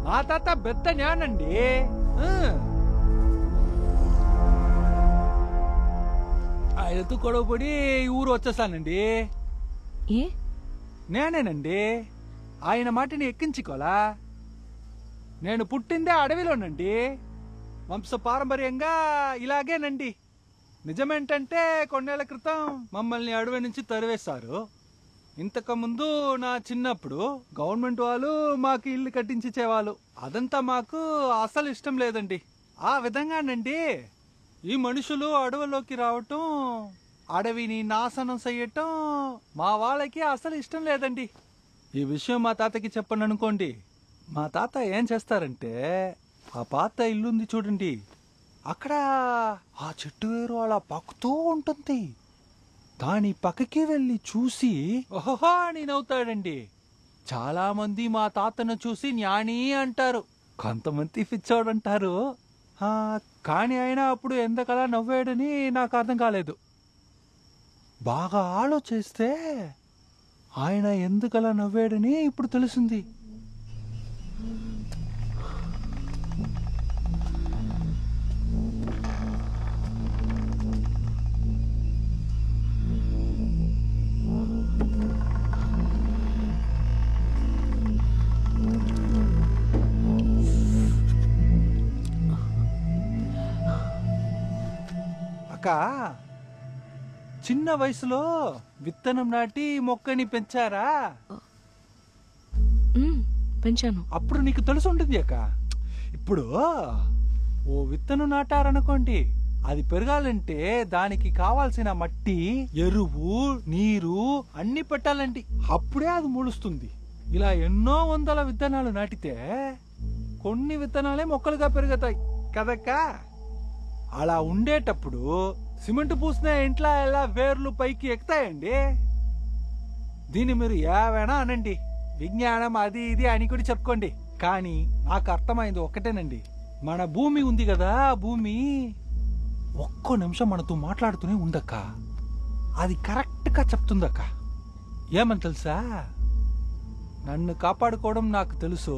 మా తాత పెద్ద జ్ఞానండి. ఆయనతో గొడవపడి ఊరు వచ్చేసానండి. ఏ నేనేనండి ఆయన మాటని ఎక్కించుకోలా. నేను పుట్టిందే అడవిలోనండి. వంశపారంపర్యంగా ఇలాగేనండి. నిజమేంటంటే కొన్నేళ్ల క్రితం మమ్మల్ని అడవి నుంచి తరివేశారు. ఇంతకుముందు నా చిన్నప్పుడు గవర్నమెంట్ వాళ్ళు మాకు ఇల్లు కట్టించేవాళ్ళు. అదంతా మాకు అసలు ఇష్టం లేదండి. ఆ విధంగానండి ఈ మనుషులు అడవిలోకి రావటం, అడవిని నాశనం చెయ్యటం మా వాళ్ళకి అసలు ఇష్టం లేదండి. ఈ విషయం మా తాతకి చెప్పను అనుకోండి, మా తాత ఏం చేస్తారంటే ఆ పాత ఇల్లుంది చూడండి, అక్కడ ఆ చెట్టు వేరు అలా పాకుతూ ఉంటుంది. దాని పక్కకి వెళ్ళి చూసి ఓహో అని నవ్వుతాడండి. చాలా మంది మా తాతను చూసి జ్ఞాని అంటారు, కొంతమంది పిచ్చోడంటారు. కానీ ఆయన అప్పుడు ఎందుకలా నవ్వాడని నాకు అర్థం కాలేదు. బాగా ఆలోచిస్తే ఆయన ఎందుకలా నవ్వాడని ఇప్పుడు తెలిసింది. చిన్న వయసులో విత్తనం నాటి మొక్కని పెంచారా? పెంచాను. అప్పుడు నీకు తెలిసి ఉంటుంది అక్క. ఇప్పుడు ఓ విత్తనం నాటారనుకోండి, అది పెరగాలంటే దానికి కావాల్సిన మట్టి, ఎరువు, నీరు అన్ని పెట్టాలండి. అప్పుడే అది మొలుస్తుంది. ఇలా ఎన్నో వందల విత్తనాలు నాటితే కొన్ని విత్తనాలే మొక్కలుగా పెరుగుతాయి కదక్కా. అలా ఉండేటప్పుడు సిమెంట్ పూసిన ఇంట్లో ఎలా వేర్లు పైకి ఎక్కుతాయండి. దీన్ని మీరు ఏవైనా అనండి, విజ్ఞానం అది ఇది అని కూడా చెప్పుకోండి, కానీ నాకు అర్థమైంది ఒక్కటేనండి. మన భూమి ఉంది కదా, భూమి ఒక్కో నిమిషం మనతో మాట్లాడుతూనే ఉందక్క. అది కరెక్ట్ గా చెప్తుందక్క. ఏమని తెలుసా, నన్ను కాపాడుకోవడం నాకు తెలుసు,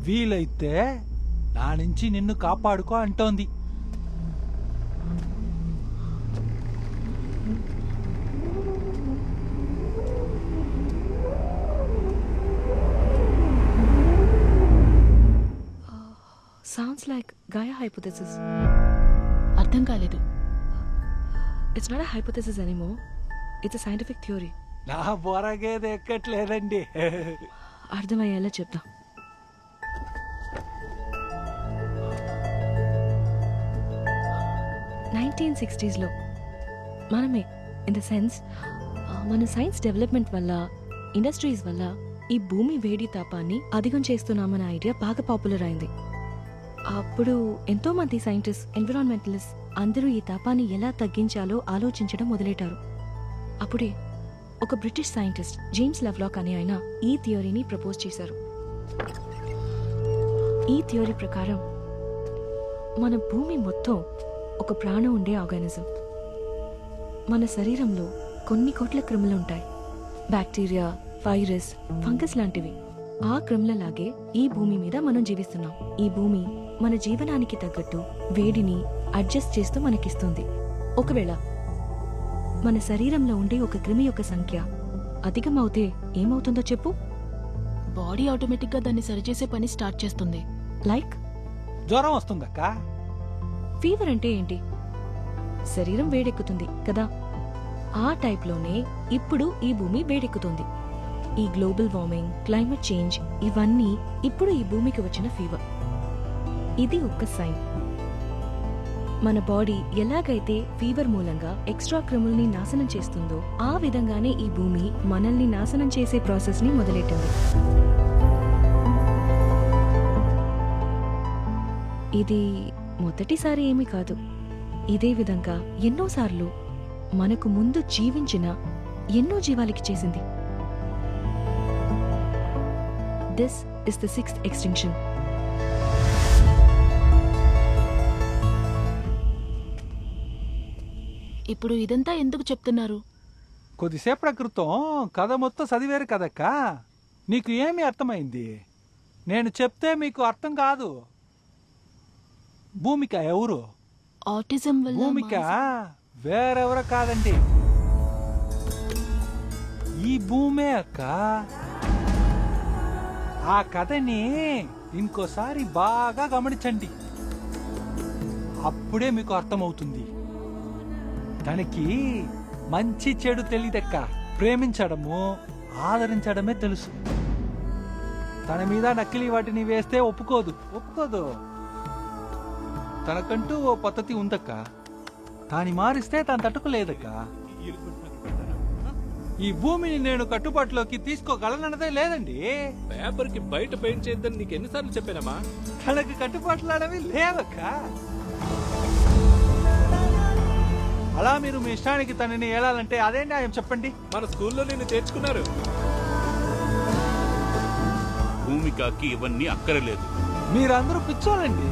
వీలైతే నా నుంచి నిన్ను కాపాడుకో అంటోంది. Sounds like Gaia hypothesis. అర్థం కాలేదు. It's not a hypothesis anymore. It's a scientific theory. నా బొరగేది ఎక్కట్లేదండి. అర్థమయ్యేలా చెప్తా. లో మనమే ఇన్ ద సెన్స్ మన సైన్స్ డెవలప్మెంట్ వల్ల, ఇండస్ట్రీస్ వల్ల ఈ భూమి వేడి తాపాన్ని అధికం చేస్తున్నామన్న ఐడియా బాగా పాపులర్ అయింది. అప్పుడు ఎంతో మంది సైంటిస్ట్, ఎన్విరాన్మెంటలిస్ట్ అందరూ ఈ తాపాన్ని ఎలా తగ్గించాలో ఆలోచించడం మొదలెట్టారు. అప్పుడే ఒక బ్రిటిష్ సైంటిస్ట్ జేమ్స్ లవ్లాక్ అనే ఆయన ఈ థియరీని ప్రపోజ్ చేశారు. ఈ థియరీ ప్రకారం మన భూమి మొత్తం ఒక ప్రాణం ఉండే ఆర్గానిజం. మన శరీరంలో కొన్ని కోట్ల క్రిములు ఉంటాయి, బ్యాక్టీరియా, వైరస్, ఫంగస్ లాంటివి. ఆ క్రిములలాగే ఈ భూమి మీద మనం జీవిస్తున్నాం. ఈ భూమి మన జీవనానికి తగ్గట్టు వేడిని అడ్జస్ట్ చేస్తూ మనకిస్తుంది. ఒకవేళ మన శరీరంలో ఉండే ఒక క్రిమి యొక్క సంఖ్య అధికమవుతే ఏమవుతుందో చెప్పు? బాడీ ఆటోమేటిక్ గా దాన్ని సరిచేసే పని స్టార్ట్ చేస్తుంది. లైక్ జ్వరం వస్తుందక్క. ఫీవర్ అంటే ఏంటి? శరీరం వేడెక్కుతుంది కదా. ఆ టైప్లోనే ఇప్పుడు ఈ భూమి వేడెక్కుతుంది. ఈ గ్లోబల్ వార్మింగ్, క్లైమేట్ చేంజ్ ఇవన్నీ ఇప్పుడు ఈ భూమికి వచ్చిన ఫీవర్. ఇది ఒక్క సైన్. మన బాడీ ఎలాగైతే ఫీవర్ మూలంగా ఎక్స్ట్రా క్రిముల్ని నాశనం చేస్తుందో ఆ విధంగానే ఈ భూమి మనల్ని నాశనం చేసే ప్రాసెస్ ని మొదలెట్టింది. ఇది మొదటిసారి ఏమీ కాదు. ఇదే విధంగా ఎన్నోసార్లు మనకు ముందు జీవించిన ఎన్నో జీవాలకి చేసింది. This is the 6th extinction. ఇప్పుడు ఇదంతా ఎందుకు చెప్తున్నారు? కొద్దిసేపటి క్రితం కథ మొత్తం చదివారు కదక్క, నీకు ఏమి అర్థమైంది? నేను చెప్తే మీకు అర్థం కాదు. భూమిక ఎవరు? ఆటిజం వల్ల భూమిక వేరెవరో కాదండి, ఈ భూమే అక్క. ఆ కథని ఇంకోసారి బాగా గమనించండి, అప్పుడే మీకు అర్థమవుతుంది. తనకి మంచి చెడు తెలియదక్క, ప్రేమించడము ఆదరించడమే తెలుసు. తన మీద నకిలీ వాటిని వేస్తే ఒప్పుకోదు. తనకంటూ ఓ పద్ధతి ఉందక్క, దాన్ని మారిస్తే తను తట్టుకోలేదక్క. ఈ భూమిని నేను కట్టుబాటులోకి తీసుకోగలనన్నదే లేదండి. పేపర్ కి బయట పెయింట్ చేద్దని నీకు ఎన్నిసార్లు చెప్పానమ్మా? తనకి కట్టుబాట్లాడవి లేవక్క. అలా మీరు మీ ఇష్టానికి తనని ఏలాలంటే అదే న్యాయం చెప్పండి? మన స్కూల్లో నిన్ను చేర్చుకున్నారు. భూమికకి ఇవన్నీ అక్కరలేదు. మీరందరూ పిచ్చోలండి.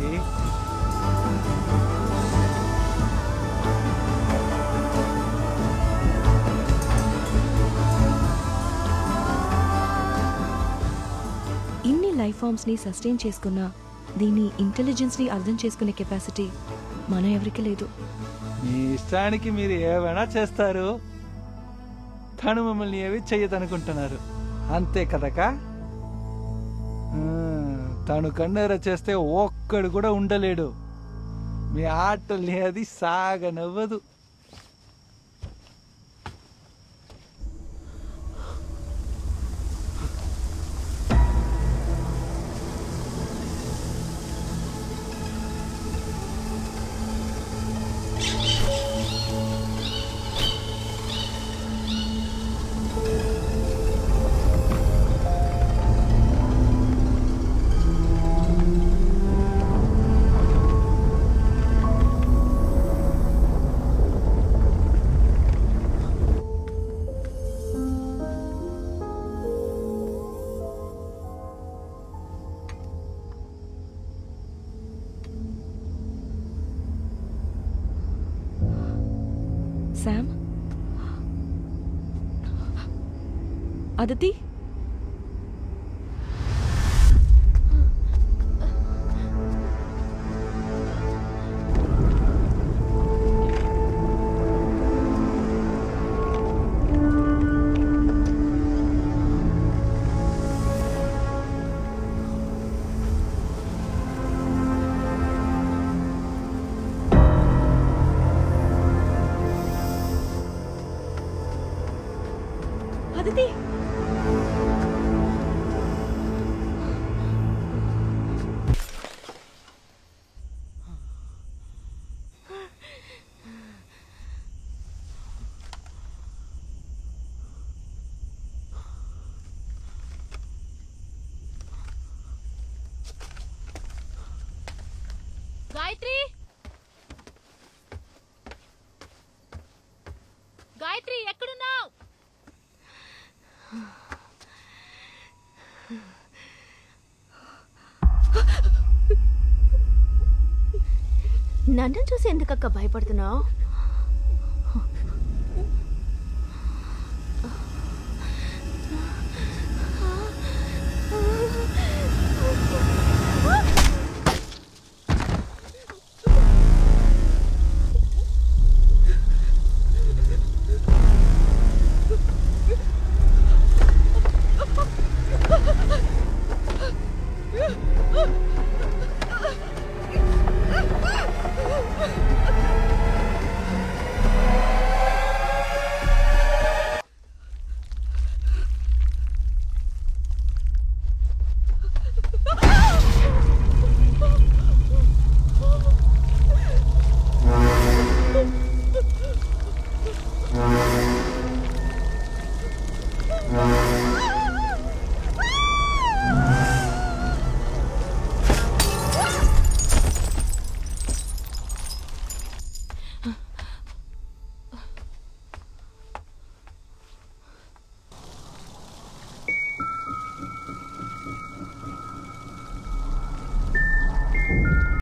ఇన్ని లైఫ్ ఫామ్స్ ని సస్టైన్ చేసుకున్న దీని ఇంటెలిజెన్స్ ని అర్థం చేసుకునే కెపాసిటీ మన ఎవరికి లేదు. మీ ఇష్టానికి మీరు ఏమైనా చేస్తారు, తను మిమ్మల్ని ఏవి చెయ్యదనుకుంటున్నారు, అంతే కదకా? తను కన్నెర చేస్తే ఒక్కడు కూడా ఉండలేడు. మీ ఆటల్ని అది సాగనవ్వదు. శామ్, అదితి, అదితి. గాయత్రి, గాయత్రి ఎక్కడున్నావు? నన్ను చూసి ఎందుకక్క భయపడుతున్నావు? No.